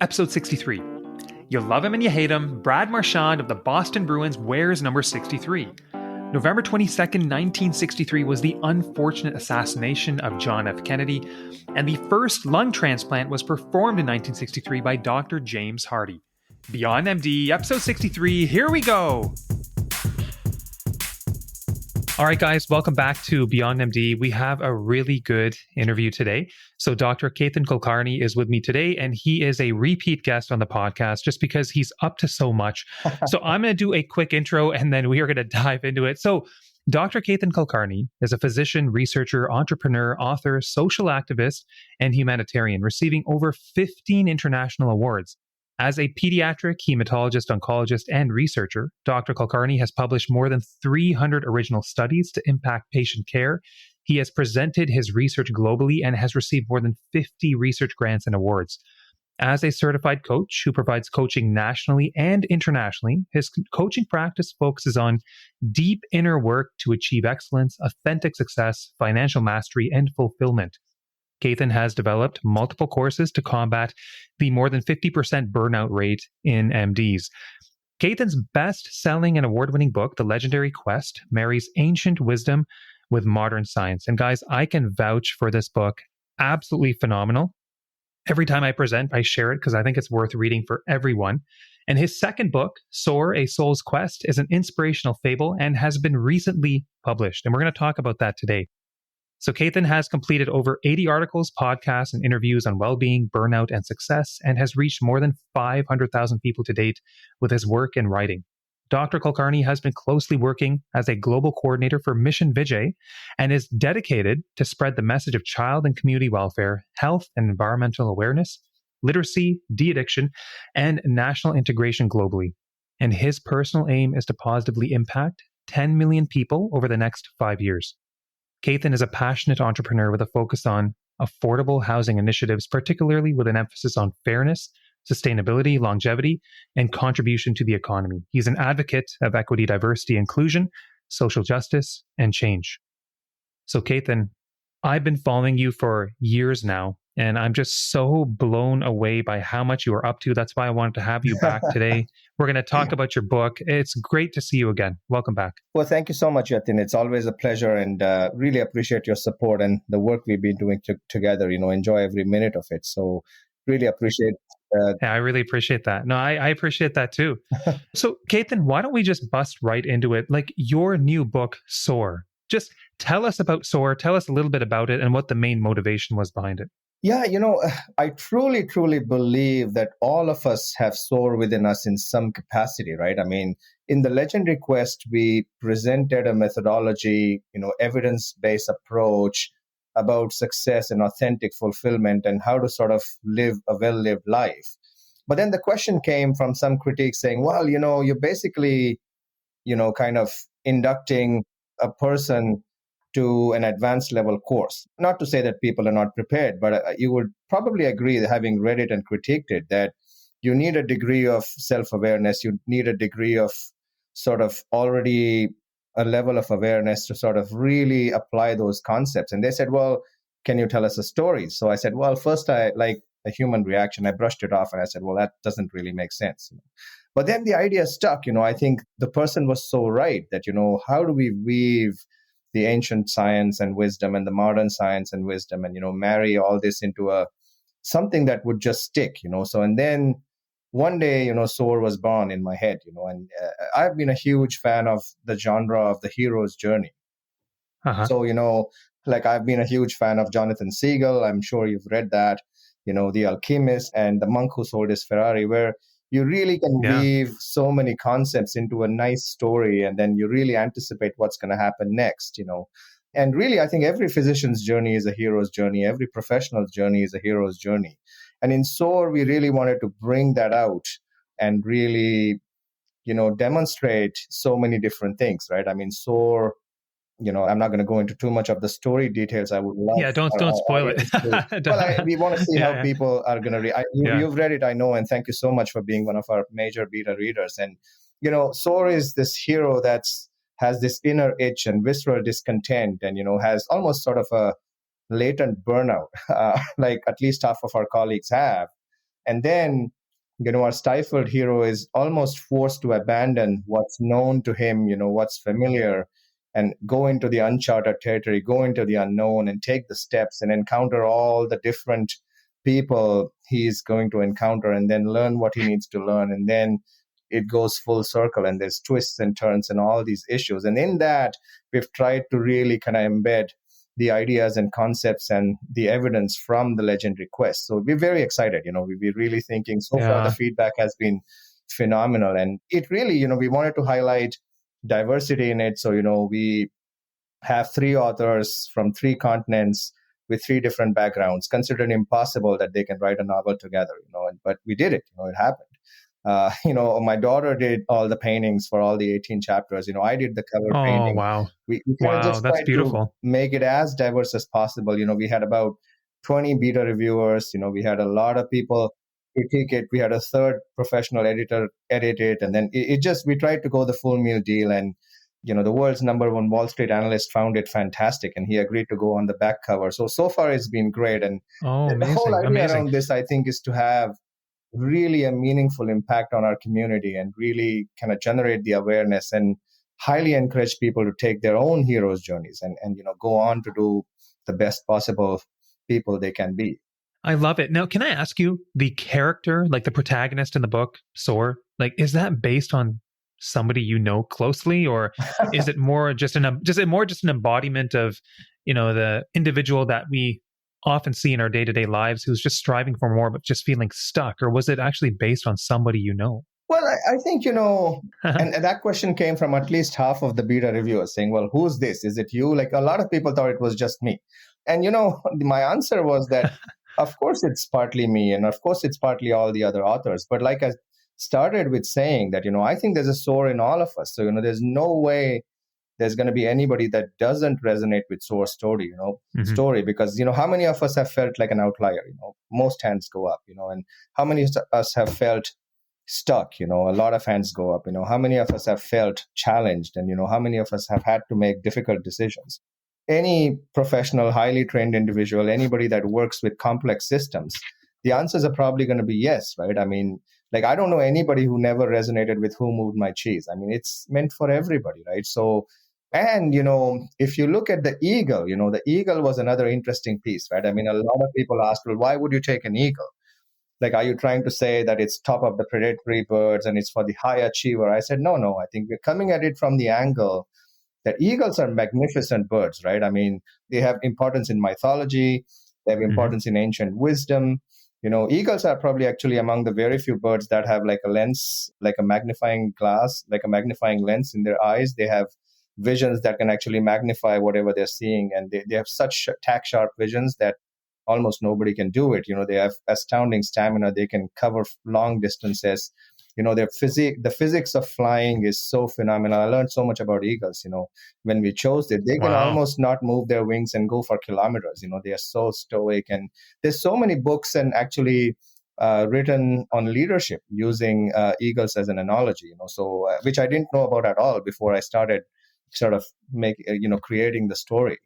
Episode 63. You love him and you hate him, Brad Marchand of the Boston Bruins wears number 63. November 22nd, 1963 was the unfortunate assassination of John F. Kennedy, and the first lung transplant was performed in 1963 by Dr. James Hardy. Beyond MD, episode 63, here we go! All right, guys, welcome back to Beyond MD. We have a really good interview today. So Dr. Ketan Kulkarni is with me today, and he is a repeat guest on the podcast just because he's up to so much. So I'm going to do a quick intro, and then we are going to dive into it. So Dr. Ketan Kulkarni is a physician, researcher, entrepreneur, author, social activist, and humanitarian, receiving over 15 international awards. As a pediatric hematologist, oncologist, and researcher, Dr. Kulkarni has published more than 300 original studies to impact patient care. He has presented his research globally and has received more than 50 research grants and awards. As a certified coach who provides coaching nationally and internationally, his coaching practice focuses on deep inner work to achieve excellence, authentic success, financial mastery, and fulfillment. Ketan has developed multiple courses to combat the more than 50% burnout rate in MDs. Ketan's best-selling and award-winning book, The Legendary Quest, marries ancient wisdom with modern science. And guys, I can vouch for this book. Absolutely phenomenal. Every time I present, I share it because I think it's worth reading for everyone. And his second book, Soar, A Soul's Quest, is an inspirational fable and has been recently published. And we're going to talk about that today. So Ketan has completed over 80 articles, podcasts, and interviews on well-being, burnout, and success, and has reached more than 500,000 people to date with his work and writing. Dr. Kulkarni has been closely working as a global coordinator for Mission Vijay and is dedicated to spread the message of child and community welfare, health and environmental awareness, literacy, de-addiction, and national integration globally. And his personal aim is to positively impact 10 million people over the next 5 years. Ketan is a passionate entrepreneur with a focus on affordable housing initiatives, particularly with an emphasis on fairness, sustainability, longevity, and contribution to the economy. He's an advocate of equity, diversity, inclusion, social justice, and change. So Ketan, I've been following you for years now, and I'm just so blown away by how much you are up to. That's why I wanted to have you back today. We're going to talk about your book. It's great to see you again. Welcome back. Well, thank you so much, Yatin. It's always a pleasure, and really appreciate your support and the work we've been doing together. Enjoy every minute of it. So really appreciate Yeah, I really appreciate that. No, I appreciate that too. So Ketan, why don't we just bust right into it? Like your new book, Soar. Just tell us about Soar. Tell us a little bit about it and what the main motivation was behind it. Yeah, I truly believe that all of us have Soar within us in some capacity, right? I mean, in the Legendary Quest, we presented a methodology, evidence-based approach about success and authentic fulfillment and how to sort of live a well-lived life. But then the question came from some critics saying, well, you're basically, kind of inducting a person to an advanced level course. Not to say that people are not prepared, but you would probably agree, having read it and critiqued it, that you need a degree of self-awareness. You need a degree of sort of already a level of awareness to sort of really apply those concepts. And they said, well, can you tell us a story? So I said, well, first, I like a human reaction. I brushed it off and I said, well, that doesn't really make sense. But then the idea stuck. I think the person was so right that, how do we weave the ancient science and wisdom and the modern science and wisdom and, marry all this into something that would just stick, So, and then one day, Soar was born in my head, and I've been a huge fan of the genre of the hero's journey. Uh-huh. So, like I've been a huge fan of Jonathan Siegel. I'm sure you've read that, The Alchemist and The Monk Who Sold His Ferrari, where you really can weave so many concepts into a nice story, and then you really anticipate what's going to happen next, And really, I think every physician's journey is a hero's journey. Every professional's journey is a hero's journey. And in Soar, we really wanted to bring that out and really, demonstrate so many different things, right? I mean, Soar, I'm not going to go into too much of the story details. I would love. Yeah, don't spoil it. We want to see how people are going to read. You've read it, I know, and thank you so much for being one of our major beta readers. And Soar is this hero has this inner itch and visceral discontent, and has almost sort of a latent burnout, like at least half of our colleagues have. And then, our stifled hero is almost forced to abandon what's known to him, what's familiar, and go into the uncharted territory, go into the unknown, and take the steps and encounter all the different people he's going to encounter, and then learn what he needs to learn. And then it goes full circle, and there's twists and turns and all these issues. And in that, we've tried to really kind of embed the ideas and concepts and the evidence from the legendary quest. So we're very excited. We're really thinking so far the Yeah. feedback has been phenomenal. And it really, we wanted to highlight diversity in it. So, we have 3 authors from 3 continents with 3 different backgrounds. Considered impossible that they can write a novel together, but we did it. It happened. My daughter did all the paintings for all the 18 chapters. I did the cover Oh, painting. wow. We kind of Wow, just that's tried to beautiful. make it as diverse as possible. We had about 20 beta reviewers. We had a lot of people critique it. We had a third professional editor edit it. And then we tried to go the full meal deal. And, the world's number 1 Wall Street analyst found it fantastic, and he agreed to go on the back cover. So far it's been great. And Oh, the whole amazing. idea Amazing. around this, I think, is to have really a meaningful impact on our community and really kind of generate the awareness and highly encourage people to take their own heroes' journeys and go on to do the best possible people they can be. I love it. Now, can I ask you, the character, like the protagonist in the book, Soar, like, is that based on somebody you know closely, or is it more just an embodiment of, the individual that we often see in our day-to-day lives who's just striving for more but just feeling stuck? Or was it actually based on somebody you know? Well, I think, and that question came from at least half of the beta reviewers saying, well, who's this? Is it you? Like, a lot of people thought it was just me. And, my answer was that, of course, it's partly me. And of course, it's partly all the other authors. But like I started with saying that, I think there's a Soar in all of us. So, there's no way there's going to be anybody that doesn't resonate with Soar's story, Mhm. story, because, how many of us have felt like an outlier? Most hands go up, and how many of us have felt stuck? A lot of hands go up. How many of us have felt challenged, and how many of us have had to make difficult decisions? Any professional, highly trained individual, anybody that works with complex systems, the answers are probably going to be yes, right? I mean, like, I don't know anybody who never resonated with Who Moved My Cheese. I mean, it's meant for everybody, right? So, and, if you look at the eagle, the eagle was another interesting piece, right? I mean, a lot of people ask, well, why would you take an eagle? Like, are you trying to say that it's top of the predatory birds and it's for the high achiever? I said, no. I think we're coming at it from the angle that eagles are magnificent birds, right? I mean, they have importance in mythology, they have Mhm. importance in ancient wisdom. Eagles are probably actually among the very few birds that have like a lens, like a magnifying glass, like a magnifying lens in their eyes. They have visions that can actually magnify whatever they're seeing. And they have such tack sharp visions that almost nobody can do it. They have astounding stamina. They can cover long distances. The physics of flying is so phenomenal. I learned so much about eagles. When we chose it, they can Wow. almost not move their wings and go for kilometers. They are so stoic, and there's so many books and actually written on leadership using eagles as an analogy. So which I didn't know about at all before I started sort of creating the story.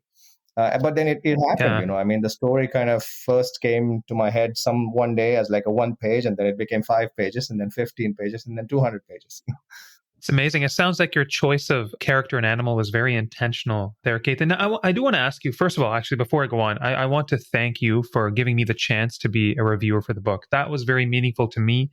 But then it happened, Yeah. I mean, the story kind of first came to my head some one day as like a 1 page, and then it became 5 pages, and then 15 pages, and then 200 pages. It's amazing. It sounds like your choice of character and animal was very intentional there, Keith. And I do want to ask you, first of all, actually, before I go on, I want to thank you for giving me the chance to be a reviewer for the book. That was very meaningful to me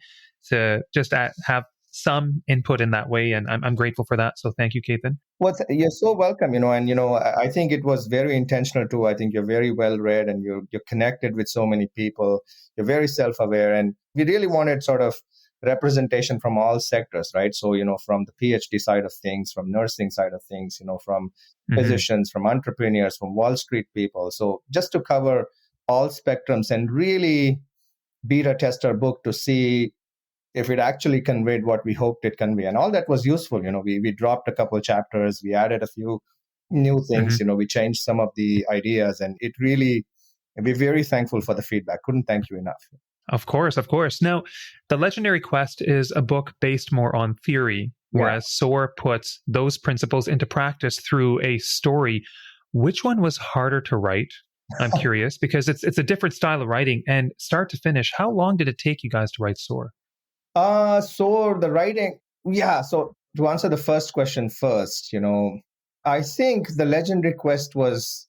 to just have some input in that way. And I'm grateful for that. So thank you, Keithan. Well, you're so welcome, and I think it was very intentional too. I think you're very well read, and you're connected with so many people. You're very self-aware, and we really wanted sort of representation from all sectors, right? So, from the PhD side of things, from nursing side of things, from Hmm. physicians, from entrepreneurs, from Wall Street people. So just to cover all spectrums and really beta test our book to see if it actually conveyed what we hoped it convey. And all that was useful. We dropped a couple chapters, we added a few new things, Hmm. we changed some of the ideas, and it really, we're very thankful for the feedback. Couldn't thank you enough. Of course, of course. Now, The Legendary Quest is a book based more on theory, Yeah. whereas Soar puts those principles into practice through a story. Which one was harder to write? I'm curious because it's a different style of writing, and start to finish, how long did it take you guys to write Soar? So the writing, yeah. So to answer the first question first, I think the Legendary Quest was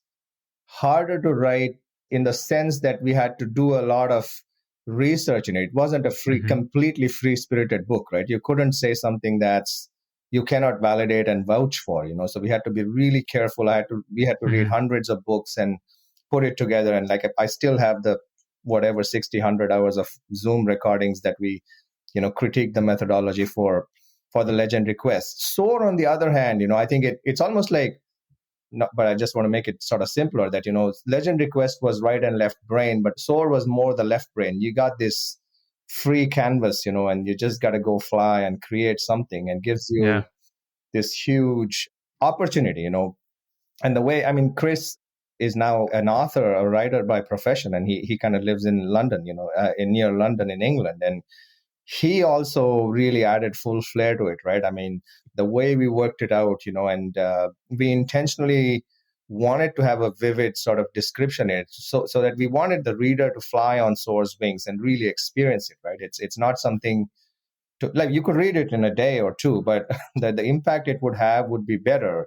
harder to write in the sense that we had to do a lot of research in it. It wasn't a Hmm. completely free spirited book, right? You couldn't say something that's you cannot validate and vouch for, So we had to be really careful. We had to read Hmm. hundreds of books and put it together. And like I still have the whatever 60, 100 hours of Zoom recordings that we, critique the methodology for the Legendary Quest. Soar, on the other hand, I think it's almost like no, but I just want to make it sort of simpler that, Legendary Quest was right and left brain, but Soar was more the left brain. You got this free canvas, and you just got to go fly and create something and gives you Yeah. this huge opportunity, And the way, I mean, Chris is now an author, a writer by profession, and he kind of lives in London, in near London in England. And he also really added full flair to it, right? I mean, the way we worked it out, and we intentionally wanted to have a vivid sort of description in it, so that we wanted the reader to fly on Soar's wings and really experience it, right? It's not something to like you could read it in a day or two, but the impact it would have would be better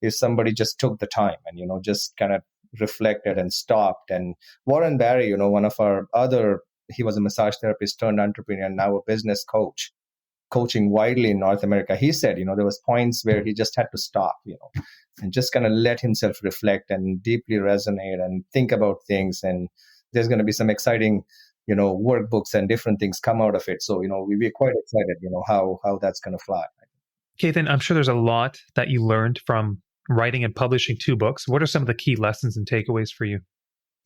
if somebody just took the time and just kind of reflected and stopped. And Warren Barry, one of our other, he was a massage therapist turned entrepreneur and now a business coach, coaching widely in North America. He said, there was points where he just had to stop, and just kind of let himself reflect and deeply resonate and think about things. And there's going to be some exciting, workbooks and different things come out of it. So, we're quite excited, how that's going to fly. Ketan, I'm sure there's a lot that you learned from writing and publishing two books. What are some of the key lessons and takeaways for you?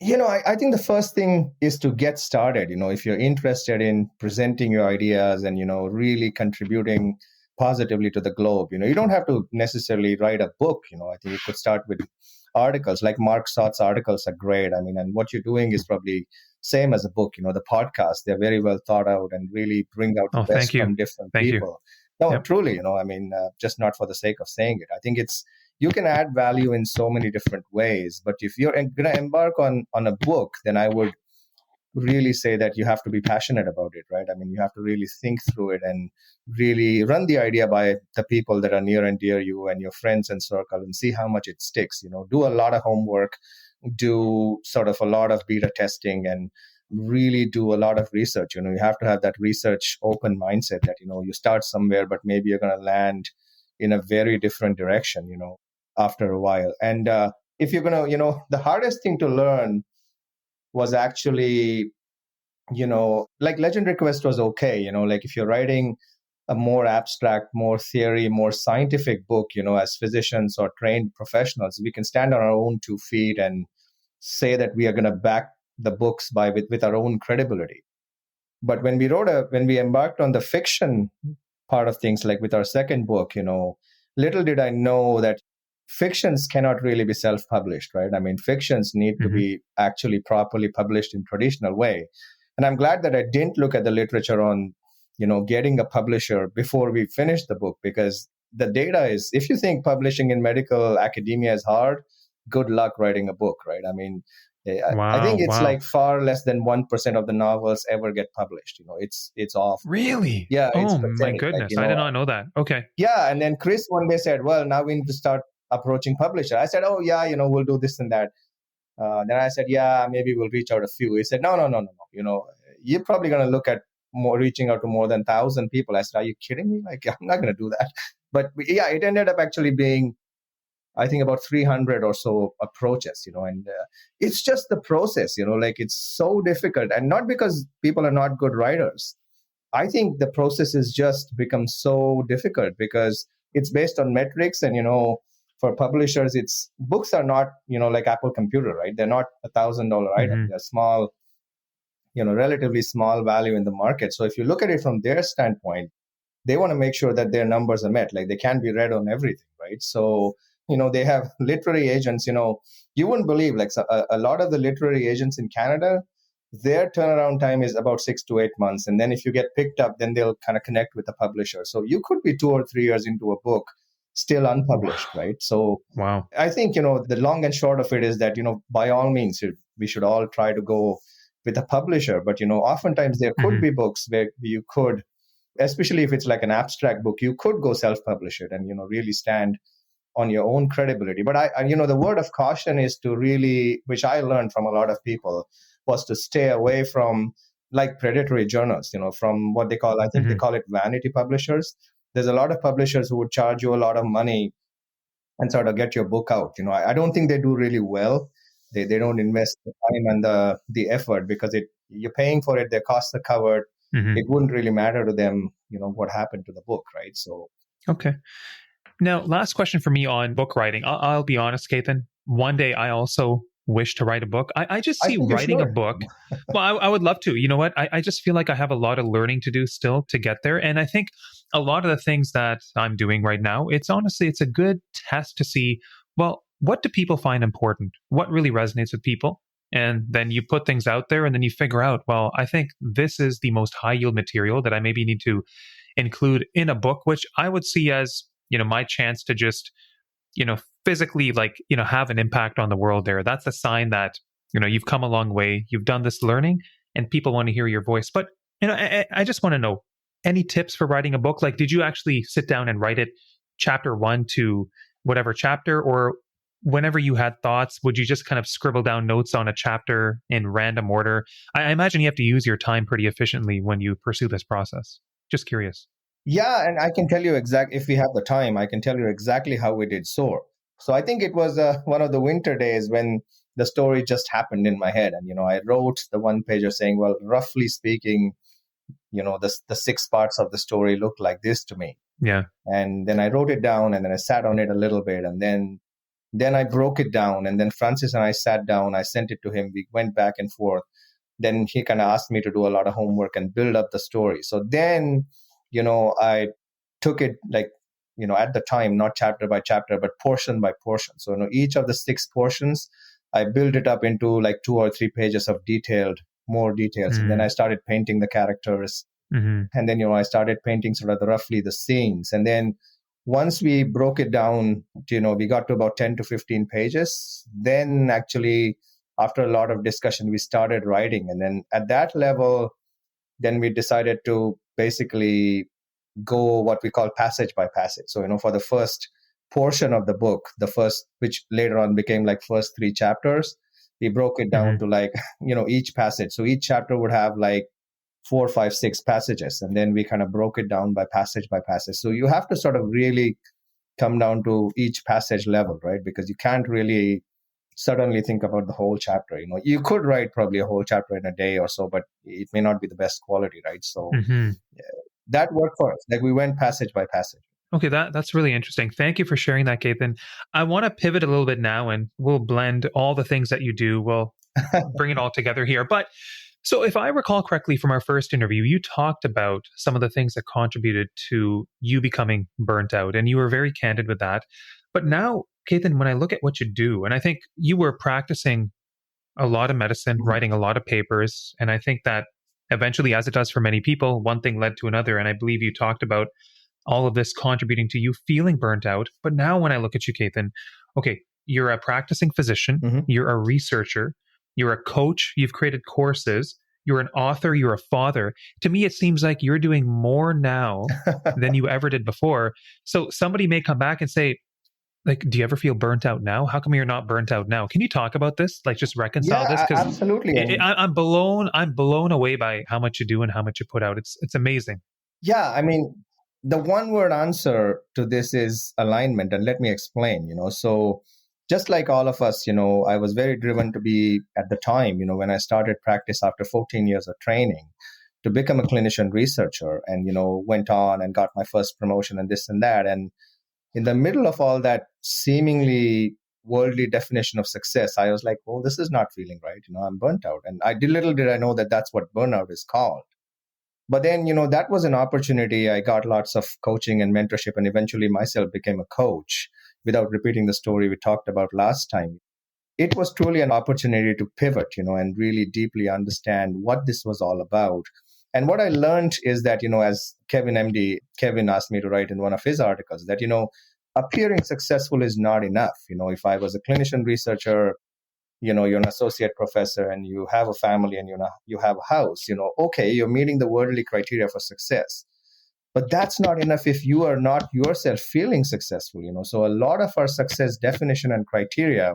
I think the first thing is to get started. If you're interested in presenting your ideas and, really contributing positively to the globe, you don't have to necessarily write a book. I think you could start with articles like Mark Sott's articles are great. I mean, and what you're doing is probably same as a book, the podcast, they're very well thought out and really bring out the Oh, best thank you. from different Thank you. people. No, Yep. truly, I mean, just not for the sake of saying it. I think you can add value in so many different ways, but if you're going to embark on a book, then I would really say that you have to be passionate about it, right? I mean, you have to really think through it and really run the idea by the people that are near and dear you and your friends and circle and see how much it sticks. Do a lot of homework, do sort of a lot of beta testing, and really do a lot of research. You have to have that research open mindset that, you start somewhere, but maybe you're going to land in a very different direction, after a while. And if you're going to, the hardest thing to learn was actually, like Legendary Quest was okay, like if you're writing a more abstract, more theory, more scientific book, as physicians or trained professionals, we can stand on our own 2 feet and say that we are going to back the books with our own credibility. But when we embarked on the fiction part of things, like with our second book, little did I know that fictions cannot really be self-published, right? I mean, fictions need to Hmm. be actually properly published in traditional way. And I'm glad that I didn't look at the literature on, getting a publisher before we finished the book, because the data is, if you think publishing in medical academia is hard, good luck writing a book, right? I mean, I think Wow. it's Wow. like far less than 1% of the novels ever get published. It's awful. Really? Yeah, it's Oh, my pathetic. Like, goodness. I did not know that. Okay. yeah. And then Chris one day said, well, now we need to start approaching publisher. I said, oh, yeah, we'll do this and that. Then I said, yeah, maybe we'll reach out a few. He said, no, no, no, no, no. You're probably going to look at reaching out to more than 1,000 people. I said, are you kidding me? Like, I'm not going to do that. But yeah, it ended up actually being, I think, about 300 or so approaches, and it's just the process, like it's so difficult. And not because people are not good writers. I think the process has just become so difficult because it's based on metrics. And, for publishers, it's books are not, like Apple computer, right? They're not $1,000 item. Hmm. They're small, relatively small value in the market. So if you look at it from their standpoint, they want to make sure that their numbers are met. Like they can't be read on everything, right? So, they have literary agents, you wouldn't believe, like a lot of the literary agents in Canada, their turnaround time is about 6 to 8 months. And then if you get picked up, then they'll kind of connect with the publisher. So you could be 2 or 3 years into a book still Wow. unpublished, right? So Wow. I think, the long and short of it is that, by all means, we should all try to go with a publisher. But, oftentimes there could Hmm. be books where you could, especially if it's like an abstract book, you could go self-publish it and, really stand on your own credibility. But the word of caution is to really, which I learned from a lot of people, was to stay away from like predatory journals, from what they call, I think they Hmm. call it vanity publishers. There's a lot of publishers who would charge you a lot of money and sort of get your book out. I don't think they do really well. They don't invest the time and the effort because you're paying for it, their costs are covered. Hmm. It wouldn't really matter to them, what happened to the book, right? So Okay. Now, last question for me on book writing. I'll be honest, Ketan. One day I also wish to write a book. I just I see think you writing a should. book. Well, I would love to. You know what? I just feel like I have a lot of learning to do still to get there. And I think a lot of the things that I'm doing right now, it's a good test to see, well, what do people find important? What really resonates with people? And then you put things out there and then you figure out, well, I think this is the most high yield material that I maybe need to include in a book, which I would see as, my chance to just, physically have an impact on the world there. That's a sign that, you've come a long way, you've done this learning and people want to hear your voice. But, I just want to know any tips for writing a book? Like, did you actually sit down and write it chapter one to whatever chapter, or whenever you had thoughts, would you just kind of scribble down notes on a chapter in random order? I imagine you have to use your time pretty efficiently when you pursue this process. Just curious. yeah, and I can tell you if we have the time, I can tell you exactly how we did Soar. So I think it was one of the winter days when the story just happened in my head. And, I wrote the one pager saying, well, roughly speaking, the six parts of the story look like this to me. Yeah. And then I wrote it down and then I sat on it a little bit. And then I broke it down. And then Francis and I sat down, I sent it to him. We went back and forth. Then he kind of asked me to do a lot of homework and build up the story. So then, I took it like, at the time, not chapter by chapter, but portion by portion. So, each of the six portions, I built it up into like 2 or 3 pages of more details. And then I Mm. started painting the characters. Hmm. And then, I started painting sort of roughly the scenes. And then once we broke it down, we got to about 10 to 15 pages. Then actually, after a lot of discussion, we started writing. And then at that level, then we decided to basically go what we call passage by passage. So, for the first portion of the book, which later on became like first 3 chapters, we broke it down Hmm. to like, each passage. So each chapter would have like 4, 5, 6 passages. And then we kind of broke it down by passage by passage. So you have to sort of really come down to each passage level, right? Because you can't really suddenly think about the whole chapter. You could write probably a whole chapter in a day or so, but it may not be the best quality, right? So Hmm. yeah, that worked for us. Like we went passage by passage. Okay, that's really interesting. Thank you for sharing that, Ketan. I want to pivot a little bit now, and we'll blend all the things that you do. We'll bring it all together here. But so, if I recall correctly from our first interview, you talked about some of the things that contributed to you becoming burnt out, and you were very candid with that. But now, Ketan, when I look at what you do, and I think you were practicing a lot of medicine, Mhm. writing a lot of papers, and I think that eventually, as it does for many people, one thing led to another. And I believe you talked about all of this contributing to you feeling burnt out. But now when I look at you, Ketan, okay, you're a practicing physician, Mhm. you're a researcher, you're a coach, you've created courses, you're an author, you're a father. To me, it seems like you're doing more now than you ever did before. So somebody may come back and say, like, do you ever feel burnt out now? How come you're not burnt out now? Can you talk about this? Like, just reconcile this? Yeah, Because absolutely. And I'm blown away by how much you do and how much you put out. It's amazing. yeah, I mean, the one word answer to this is alignment. And let me explain, so just like all of us, I was very driven to be at the time, when I started practice after 14 years of training to become a clinician researcher and, went on and got my first promotion and this and that. And in the middle of all that seemingly worldly definition of success, I was like, oh, this is not feeling right. I'm burnt out. And little did I know that that's what burnout is called. But then, that was an opportunity. I got lots of coaching and mentorship and eventually myself became a coach without repeating the story we talked about last time. It was truly an opportunity to pivot, and really deeply understand what this was all about. And what I learned is that, as Kevin asked me to write in one of his articles, that, appearing successful is not enough. If I was a clinician researcher, you're an associate professor and you have a family and you have a house, okay, you're meeting the worldly criteria for success. But that's not enough if you are not yourself feeling successful. So a lot of our success definition and criteria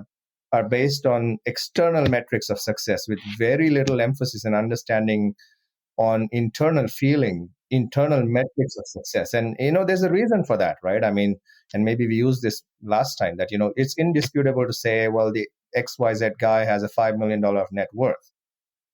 are based on external metrics of success with very little emphasis and understanding on internal feeling, internal metrics of success. And, there's a reason for that, right? I mean, and maybe we used this last time that, it's indisputable to say, well, the XYZ guy has a $5 million of net worth.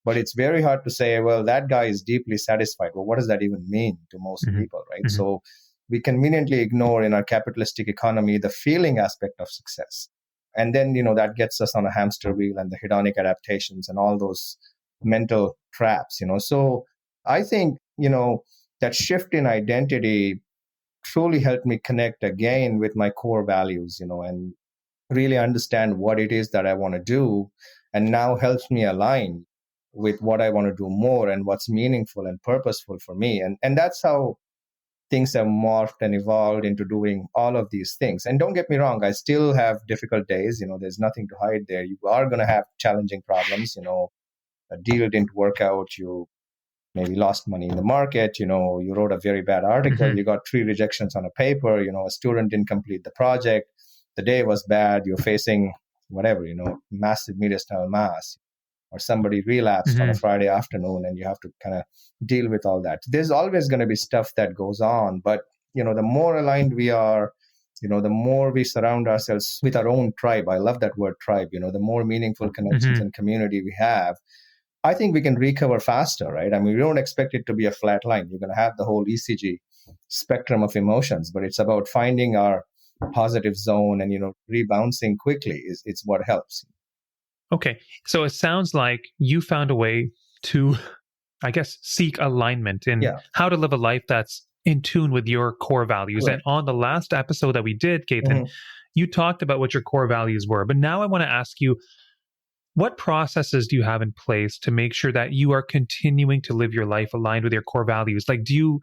But it's very hard to say, well, that guy is deeply satisfied. Well, what does that even mean to most people, right? So we conveniently ignore in our capitalistic economy the feeling aspect of success. And then, that gets us on a hamster wheel and the hedonic adaptations and all those mental traps, So I think, that shift in identity truly helped me connect again with my core values, and really understand what it is that I want to do, and now helps me align with what I want to do more and what's meaningful and purposeful for me. And that's how things have morphed and evolved into doing all of these things. And don't get me wrong, I still have difficult days. There's nothing to hide there. You are going to have challenging problems. A deal didn't work out. You maybe lost money in the market. You wrote a very bad article. You got 3 rejections on a paper. A student didn't complete the project. The day was bad. You're facing whatever, massive mediastinal mass, or somebody relapsed on a Friday afternoon, and you have to kind of deal with all that. There's always going to be stuff that goes on, but the more aligned we are, the more we surround ourselves with our own tribe. I love that word tribe. The more meaningful connections and community we have, I think we can recover faster, right? I mean, we don't expect it to be a flat line. You're going to have the whole ECG spectrum of emotions, but it's about finding our positive zone and rebouncing quickly it's what helps. Okay, so it sounds like you found a way to, I guess, seek alignment in how to live a life that's in tune with your core values. Right. And on the last episode that we did, Ketan, you talked about what your core values were. But now I want to ask you, what processes do you have in place to make sure that you are continuing to live your life aligned with your core values? Like, do you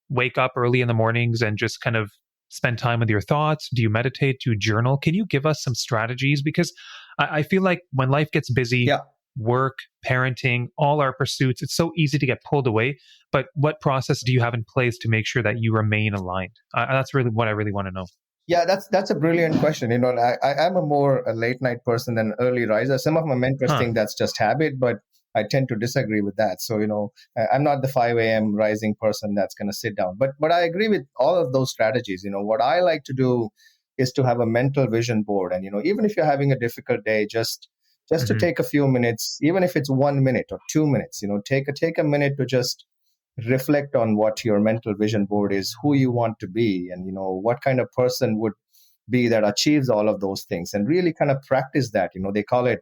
wake up early in the mornings and just kind of spend time with your thoughts? Do you meditate? Do you journal? Can you give us some strategies? Because I feel like when life gets busy, work, parenting, all our pursuits, it's so easy to get pulled away. But what process do you have in place to make sure that you remain aligned? That's really what I really want to know. Yeah, that's a brilliant question. I'm a late night person than an early riser. Some of my mentors think that's just habit, but I tend to disagree with that. So, I'm not the 5 a.m. rising person that's going to sit down. But I agree with all of those strategies. What I like to do is to have a mental vision board. And, even if you're having a difficult day, just to take a few minutes, even if it's 1 minute or 2 minutes, take a minute to just reflect on what your mental vision board is, who you want to be, and, what kind of person would be that achieves all of those things, and really kind of practice that. They call it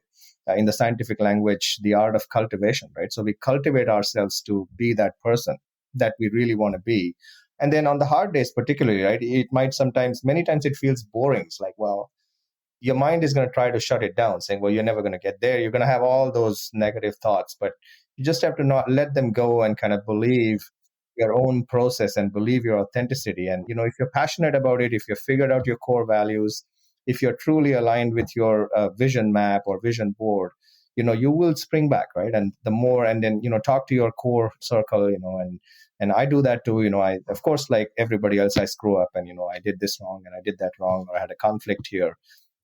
in the scientific language, the art of cultivation, right? So we cultivate ourselves to be that person that we really want to be. And then on the hard days, particularly, right, it might many times it feels boring. It's like, well, your mind is going to try to shut it down, saying, well, you're never going to get there. You're going to have all those negative thoughts, but you just have to not let them go and kind of believe your own process and believe your authenticity. And, if you're passionate about it, if you've figured out your core values, if you're truly aligned with your vision map or vision board, you will spring back, right? And then, talk to your core circle, and I do that too. I, of course, like everybody else, I screw up and, I did this wrong and I did that wrong, or I had a conflict here.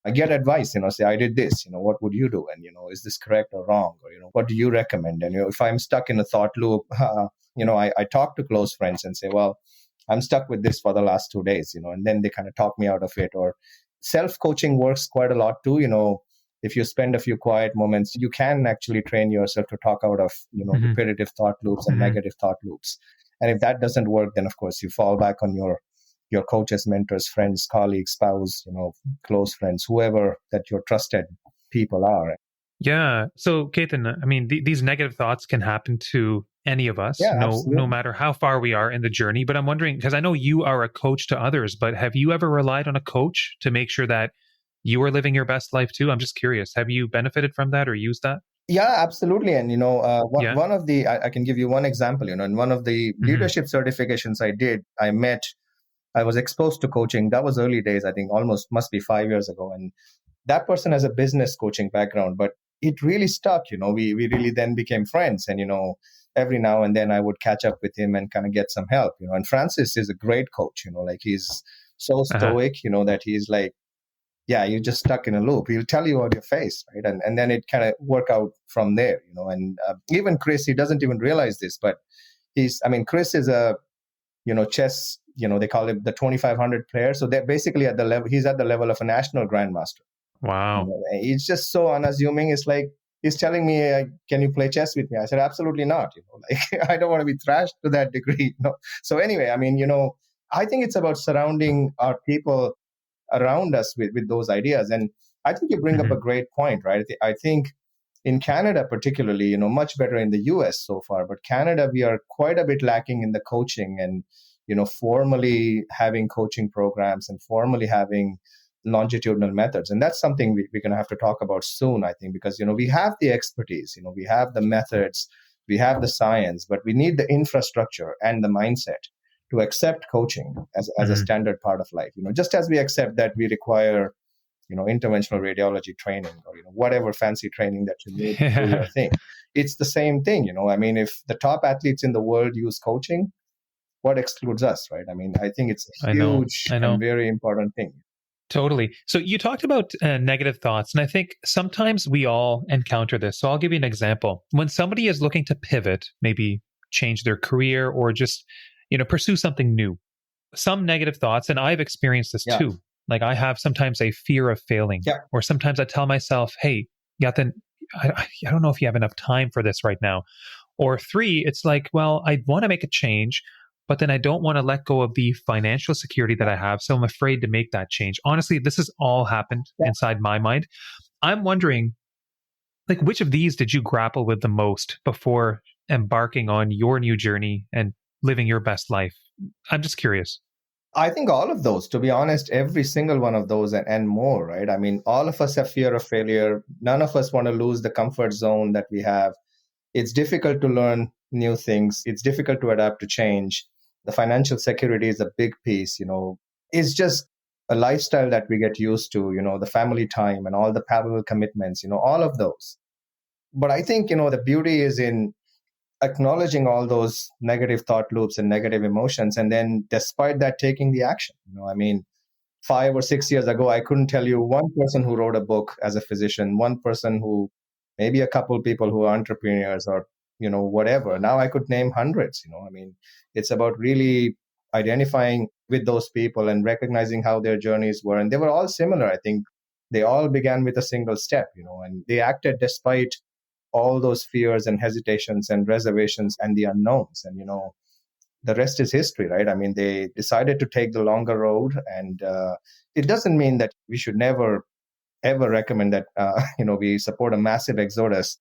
I get advice, say, I did this, what would you do? And, is this correct or wrong? Or, what do you recommend? And, if I'm stuck in a thought loop, I talk to close friends and say, well, I'm stuck with this for the last 2 days, and then they kind of talk me out of it. Or self-coaching works quite a lot too. If you spend a few quiet moments, you can actually train yourself to talk out of, repetitive thought loops and negative thought loops. And if that doesn't work, then of course you fall back on your coaches, mentors, friends, colleagues, spouse, close friends, whoever that your trusted people are. Yeah. So, Ketan, I mean, these negative thoughts can happen to any of us, no matter how far we are in the journey. But I'm wondering, because I know you are a coach to others, but have you ever relied on a coach to make sure that you are living your best life too? I'm just curious. Have you benefited from that or used that? Yeah, absolutely. And, one of the, I can give you one example, in one of the leadership certifications I did, I met I was exposed to coaching. That was early days, I think almost must be 5 years ago. And that person has a business coaching background, but it really stuck. We really then became friends. And, every now and then I would catch up with him and kind of get some help, and Francis is a great coach, like he's so Uh-huh. stoic, that he's like, yeah, you're just stuck in a loop. He'll tell you on your face, right? And then it kind of work out from there, and even Chris, he doesn't even realize this, but Chris is a, chess, they call it the 2500 player. So they're basically at the level, he's at the level of a national grandmaster. Wow. He's just so unassuming. It's like he's telling me, "Can you play chess with me?" I said, "Absolutely not." Like I don't want to be thrashed to that degree. No. So anyway, I think it's about surrounding our people around us with those ideas. And I think you bring up Hmm. a great point, right? I think in Canada, particularly, much better in the US so far, but Canada, we are quite a bit lacking in the coaching and, formally having coaching programs and formally having longitudinal methods. And that's something we're going to have to talk about soon, I think, because, we have the expertise, we have the methods, we have the science, but we need the infrastructure and the mindset to accept coaching as a Hmm. standard part of life, just as we accept that we require, interventional radiology training or, whatever fancy training that you need to do your thing. It's the same thing, if the top athletes in the world use coaching, what excludes us, right? I think it's a I know. huge I and know. very important thing. Totally. So you talked about negative thoughts, and I think sometimes we all encounter this. So I'll give you an example. When somebody is looking to pivot, maybe change their career or just, pursue something new, some negative thoughts, and I've experienced this Yeah. too. Like I have sometimes a fear of failing, Yeah. or sometimes I tell myself, "Hey, Yatin, I don't know if you have enough time for this right now." Or three, it's like, well, I want to make a change, but then I don't want to let go of the financial security that I have. So I'm afraid to make that change. Honestly, this has all happened Yeah. inside my mind. I'm wondering, like, which of these did you grapple with the most before embarking on your new journey and living your best life? I'm just curious. I think all of those, to be honest, every single one of those and more, right? All of us have fear of failure. None of us want to lose the comfort zone that we have. It's difficult to learn new things. It's difficult to adapt to change. The financial security is a big piece, It's just a lifestyle that we get used to, the family time and all the parallel commitments, all of those. But I think, the beauty is in acknowledging all those negative thought loops and negative emotions. And then despite that, taking the action, 5 or 6 years ago, I couldn't tell you one person who wrote a book as a physician, one person who, maybe a couple people who are entrepreneurs or, whatever. Now I could name hundreds, it's about really identifying with those people and recognizing how their journeys were. And they were all similar. I think they all began with a single step, and they acted despite all those fears and hesitations and reservations and the unknowns. And, the rest is history, right? They decided to take the longer road, and it doesn't mean that we should never ever recommend that we support a massive exodus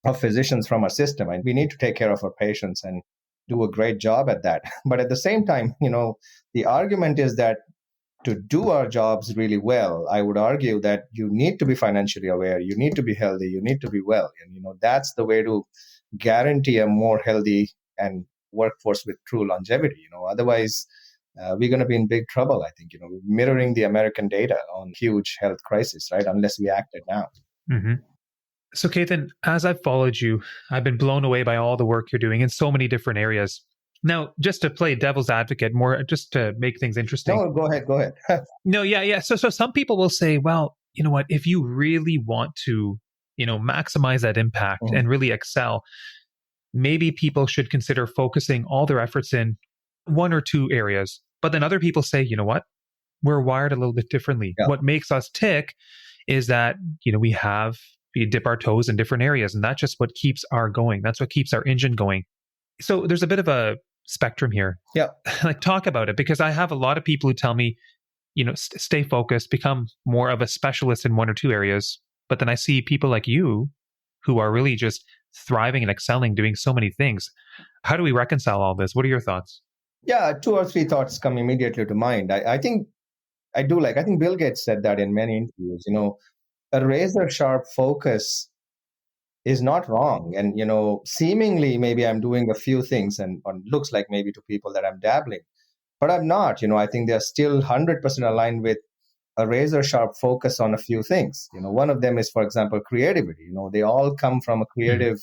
of physicians from our system, and we need to take care of our patients and do a great job at that. But at the same time, the argument is that to do our jobs really well, I would argue that you need to be financially aware, you need to be healthy, you need to be well, and that's the way to guarantee a more healthy and workforce with true longevity. Otherwise, we're going to be in big trouble. I think mirroring the American data on huge health crisis, right? Unless we act it now. Hmm. So, Ketan, as I've followed you, I've been blown away by all the work you're doing in so many different areas. Now, just to play devil's advocate, more just to make things interesting. No, go ahead, go ahead. No, yeah, yeah. So some people will say, well, you know what? If you really want to, maximize that impact Mhm. and really excel, maybe people should consider focusing all their efforts in one or two areas. But then other people say, you know what? We're wired a little bit differently. Yeah, What makes us tick is that, we dip our toes in different areas, and that's just what keeps our going. That's what keeps our engine going. So there's a bit of a spectrum here. yeah. Like, talk about it, because I have a lot of people who tell me, stay focused, become more of a specialist in one or two areas. But then I see people like you who are really just thriving and excelling, doing so many things. How do we reconcile all this? What are your thoughts? Yeah, two or three thoughts come immediately to mind. I think I think Bill Gates said that in many interviews. A razor sharp focus is not wrong. And, seemingly maybe I'm doing a few things and or looks like maybe to people that I'm dabbling. But I'm not. I think they're still 100% aligned with a razor sharp focus on a few things. One of them is, for example, creativity. They all come from a Mhm. creative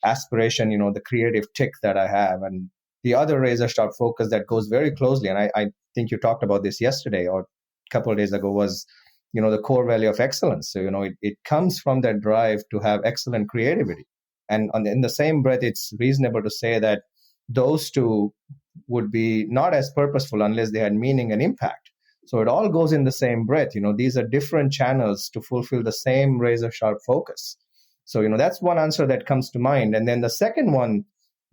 aspiration, the creative tick that I have. And the other razor sharp focus that goes very closely, and I think you talked about this yesterday or a couple of days ago, was, the core value of excellence. So, it comes from that drive to have excellent creativity. And in the same breath, it's reasonable to say that those two would be not as purposeful unless they had meaning and impact. So it all goes in the same breath. These are different channels to fulfill the same razor sharp focus. So, that's one answer that comes to mind. And then the second one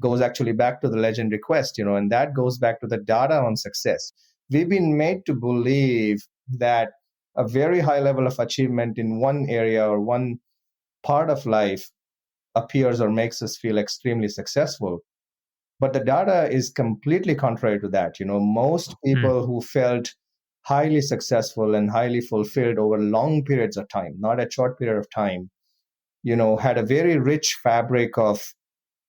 goes actually back to the legend request, and that goes back to the data on success. We've been made to believe that a very high level of achievement in one area or one part of life appears or makes us feel extremely successful. But the data is completely contrary to that. Most Mm. people who felt highly successful and highly fulfilled over long periods of time, not a short period of time, had a very rich fabric of,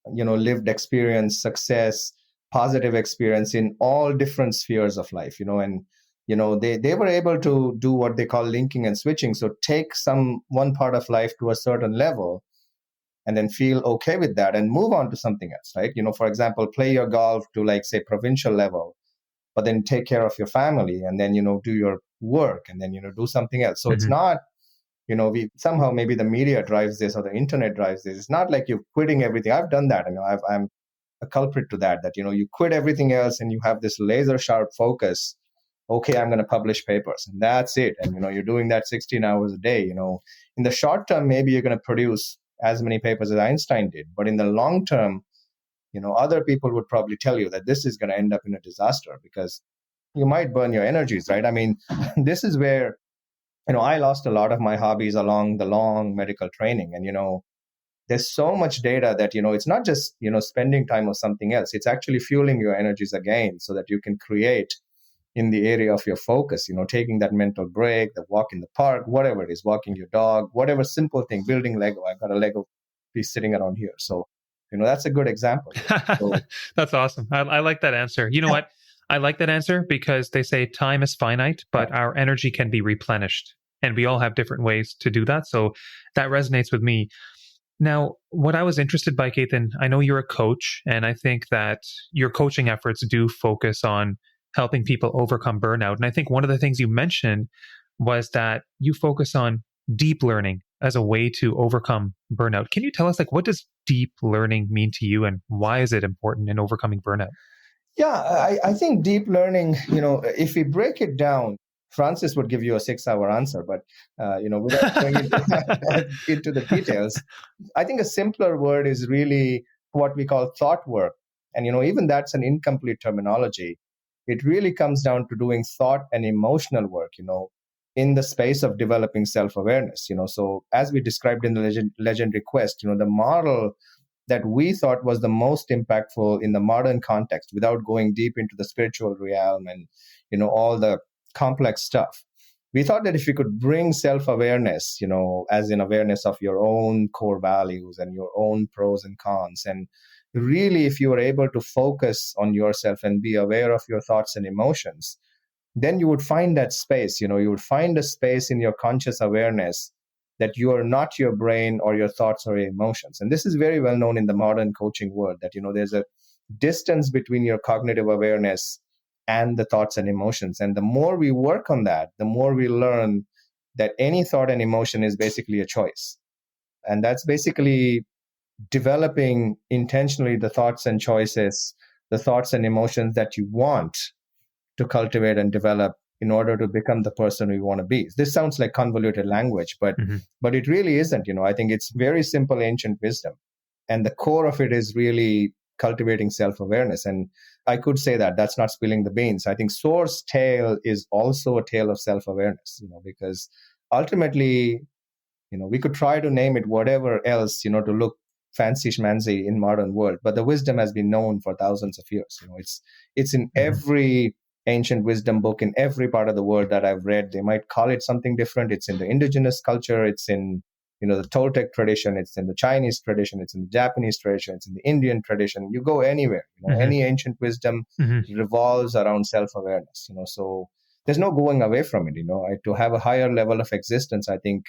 lived experience, success, positive experience in all different spheres of life, and, they were able to do what they call linking and switching. So take one part of life to a certain level and then feel okay with that and move on to something else, right? For example, play your golf to, like, say, provincial level, but then take care of your family and then, do your work and then, do something else. So it's Mhm. not, we somehow, maybe the media drives this or the internet drives this. It's not like you're quitting everything. I've done that. I'm a culprit to that, you quit everything else and you have this laser sharp focus. Okay, I'm going to publish papers and that's it. And, you're doing that 16 hours a day. In the short term, maybe you're going to produce as many papers as Einstein did. But in the long term, other people would probably tell you that this is going to end up in a disaster because you might burn your energies, right? I mean, this is where, I lost a lot of my hobbies along the long medical training. And, there's so much data that, it's not just, spending time or something else. It's actually fueling your energies again so that you can create in the area of your focus, taking that mental break, the walk in the park, whatever it is, walking your dog, whatever simple thing, building Lego. I've got a Lego piece sitting around here. So, that's a good example. So, That's awesome. I like that answer. You know what? I like that answer because they say time is finite, but our energy can be replenished. And we all have different ways to do that. So that resonates with me. Now, what I was interested by, Ketan, I know you're a coach, and I think that your coaching efforts do focus on helping people overcome burnout. And I think one of the things you mentioned was that you focus on deep learning as a way to overcome burnout. Can you tell us, like, what does deep learning mean to you, and why is it important in overcoming burnout? yeah, I think deep learning, if we break it down, Francis would give you a 6-hour answer, but, without going into the details, I think a simpler word is really what we call thought work. And, even that's an incomplete terminology. It really comes down to doing thought and emotional work, in the space of developing self awareness. So, as we described in the legend request, the model that we thought was the most impactful in the modern context without going deep into the spiritual realm and, all the complex stuff. We thought that if we could bring self-awareness, as in awareness of your own core values and your own pros and cons, and really if you were able to focus on yourself and be aware of your thoughts and emotions, then you would find that space. You would find a space in your conscious awareness that you are not your brain or your thoughts or your emotions. And this is very well known in the modern coaching world that, there's a distance between your cognitive awareness and the thoughts and emotions. And the more we work on that, the more we learn that any thought and emotion is basically a choice. And that's basically developing intentionally the thoughts and choices, the thoughts and emotions that you want to cultivate and develop in order to become the person we want to be. This sounds like convoluted language, but Mhm. it really isn't. I think it's very simple ancient wisdom. And the core of it is really cultivating self-awareness. And I could say that that's not spilling the beans. I think Soar's tale is also a tale of self-awareness, because ultimately, we could try to name it whatever else, to look fancy schmancy in modern world, but the wisdom has been known for thousands of years. It's in Mhm. every ancient wisdom book in every part of the world that I've read. They might call it something different. It's in the indigenous culture. It's in the Toltec tradition, it's in the Chinese tradition, it's in the Japanese tradition, it's in the Indian tradition. You go anywhere, any ancient wisdom revolves around self-awareness, so there's no going away from it, to have a higher level of existence. I think